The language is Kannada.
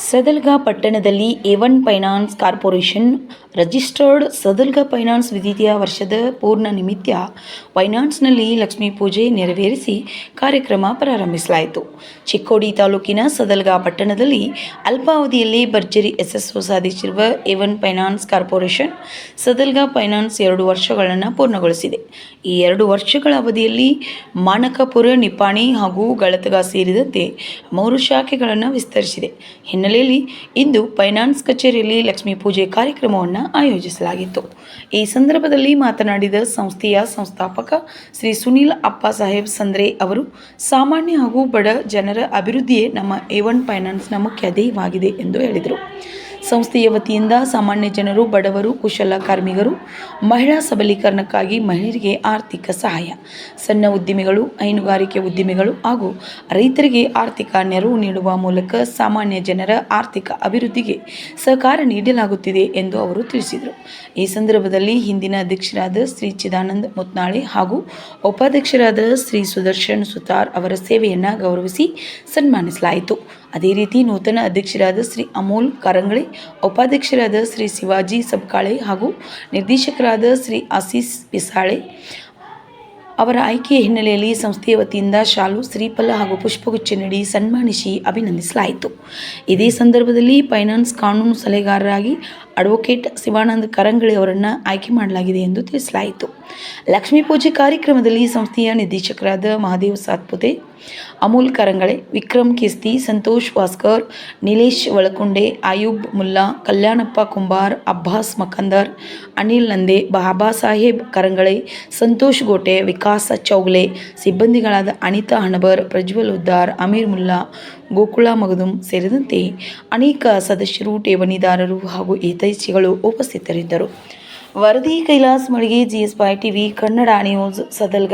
ಸದಲ್ಗ ಪಟ್ಟಣದಲ್ಲಿ A one finance corporation registered Sadalga finance ದ್ವಿತೀಯ ವರ್ಷದ ಪೂರ್ಣ ನಿಮಿತ್ತ ಫೈನಾನ್ಸ್ನಲ್ಲಿ ಲಕ್ಷ್ಮೀ ಪೂಜೆ ನೆರವೇರಿಸಿ ಕಾರ್ಯಕ್ರಮ ಪ್ರಾರಂಭಿಸಲಾಯಿತು. ಚಿಕ್ಕೋಡಿ ತಾಲೂಕಿನ ಸದಲ್ಗ ಪಟ್ಟಣದಲ್ಲಿ ಅಲ್ಪಾವಧಿಯಲ್ಲಿ ಭರ್ಜರಿ ಯಶಸ್ಸು ಸಾಧಿಸಿರುವ A one finance corporation Sadalga finance 2 ವರ್ಷಗಳನ್ನು ಪೂರ್ಣಗೊಳಿಸಿದೆ. ಈ 2 ವರ್ಷಗಳ ಅವಧಿಯಲ್ಲಿ ಮಾನಕಪುರ, ನಿಪ್ಪಾಣಿ ಹಾಗೂ ಗಳತಗ ಸೇರಿದಂತೆ 3 ಶಾಖೆಗಳನ್ನು ವಿಸ್ತರಿಸಿದೆ. ಹಿನ್ನೆಲೆಯಲ್ಲಿ ಇಂದು ಫೈನಾನ್ಸ್ ಕಚೇರಿಯಲ್ಲಿ ಲಕ್ಷ್ಮೀ ಪೂಜೆ ಕಾರ್ಯಕ್ರಮವನ್ನು ಆಯೋಜಿಸಲಾಗಿತ್ತು. ಈ ಸಂದರ್ಭದಲ್ಲಿ ಮಾತನಾಡಿದ ಸಂಸ್ಥೆಯ ಸಂಸ್ಥಾಪಕ ಶ್ರೀ ಸುನೀಲ್ ಅಪ್ಪ ಸಾಹೇಬ್ ಸಂದ್ರೆ ಅವರು, ಸಾಮಾನ್ಯ ಹಾಗೂ ಬಡ ಜನರ ಅಭಿವೃದ್ಧಿಯೇ ನಮ್ಮ ಎ1 ಫೈನಾನ್ಸ್ನ ಮುಖ್ಯ ಧ್ಯೇಯವಾಗಿದೆ ಎಂದು ಹೇಳಿದರು. ಸಂಸ್ಥೆಯ ವತಿಯಿಂದ ಸಾಮಾನ್ಯ ಜನರು, ಬಡವರು, ಕುಶಲ ಕಾರ್ಮಿಕರು, ಮಹಿಳಾ ಸಬಲೀಕರಣಕ್ಕಾಗಿ ಮಹಿಳೆಯರಿಗೆ ಆರ್ಥಿಕ ಸಹಾಯ, ಸಣ್ಣ ಉದ್ದಿಮೆಗಳು, ಹೈನುಗಾರಿಕೆ ಉದ್ದಿಮೆಗಳು ಹಾಗೂ ರೈತರಿಗೆ ಆರ್ಥಿಕ ನೆರವು ನೀಡುವ ಮೂಲಕ ಸಾಮಾನ್ಯ ಜನರ ಆರ್ಥಿಕ ಅಭಿವೃದ್ಧಿಗೆ ಸಹಕಾರ ನೀಡಲಾಗುತ್ತಿದೆ ಎಂದು ಅವರು ತಿಳಿಸಿದರು. ಈ ಸಂದರ್ಭದಲ್ಲಿ ಹಿಂದಿನ ಅಧ್ಯಕ್ಷರಾದ ಶ್ರೀ ಚಿದಾನಂದ ಮುತ್ನಾಳೆ ಹಾಗೂ ಉಪಾಧ್ಯಕ್ಷರಾದ ಶ್ರೀ ಸುದರ್ಶನ್ ಸುತಾರ್ ಅವರ ಸೇವೆಯನ್ನು ಗೌರವಿಸಿ ಸನ್ಮಾನಿಸಲಾಯಿತು. ಅದೇ ರೀತಿ ನೂತನ ಅಧ್ಯಕ್ಷರಾದ ಶ್ರೀ ಅಮೋಲ್ ಕಾರಂಗಳೆ, ಉಪಾಧ್ಯಕ್ಷರಾದ ಶ್ರೀ ಶಿವಾಜಿ ಸಬ್ಕಾಳೆ ಹಾಗೂ ನಿರ್ದೇಶಕರಾದ ಶ್ರೀ ಆಶೀಸ್ ಪಿಸಾಳೆ ಅವರ ಆಯ್ಕೆಯ ಹಿನ್ನೆಲೆಯಲ್ಲಿ ಸಂಸ್ಥೆಯ ವತಿಯಿಂದ ಶಾಲು, ಶ್ರೀಫಲ ಹಾಗೂ ಪುಷ್ಪಗುಚ್ಛ ನೀಡಿ ಸನ್ಮಾನಿಸಿ ಅಭಿನಂದಿಸಲಾಯಿತು. ಇದೇ ಸಂದರ್ಭದಲ್ಲಿ ಫೈನಾನ್ಸ್ ಕಾನೂನು ಸಲಹೆಗಾರರಾಗಿ ಅಡ್ವೊಕೇಟ್ ಶಿವಾನಂದ ಕರಂಗಳೆ ಅವರನ್ನು ಆಯ್ಕೆ ಮಾಡಲಾಗಿದೆ ಎಂದು ತಿಳಿಸಲಾಯಿತು. ಲಕ್ಷ್ಮೀ ಪೂಜೆ ಕಾರ್ಯಕ್ರಮದಲ್ಲಿ ಸಂಸ್ಥೆಯ ನಿರ್ದೇಶಕರಾದ ಮಹಾದೇವ್ ಸಾತ್ಪುತೆ, ಅಮೋಲ್ ಕರಂಗಳೆ, ವಿಕ್ರಮ್ ಕಿಸ್ತಿ, ಸಂತೋಷ್ ವಾಸ್ಕರ್, ನಿಲೇಶ್ ವಳಕುಂಡೆ, ಆಯೂಬ್ ಮುಲ್ಲಾ, ಕಲ್ಯಾಣಪ್ಪ ಕುಂಬಾರ್, ಅಬ್ಬಾಸ್ ಮಕಂದರ್, ಅನಿಲ್ ನಂದೆ, ಬಾಬಾ ಸಾಹೇಬ್ ಕರಂಗಳೆ, ಸಂತೋಷ್ ಗೋಟೆ, ವಿಕಾಸ್ ಚೌಗಲೆ, ಸಿಬ್ಬಂದಿಗಳಾದ ಅನಿತಾ ಹಣಬರ್, ಪ್ರಜ್ವಲ್ ಉದ್ದಾರ್, ಅಮೀರ್ ಮುಲ್ಲಾ, ಗೋಕುಳ ಮಗದುಮ್ ಸೇರಿದಂತೆ ಅನೇಕ ಸದಸ್ಯರು, ಠೇವಣಿದಾರರು ಹಾಗೂ ಹಿತೈಷಿಗಳು ಉಪಸ್ಥಿತರಿದ್ದರು. ವರದಿ ಕೈಲಾಸ್ ಮಳಿಗೆ, GS5 TV Kannada news, Sadalga.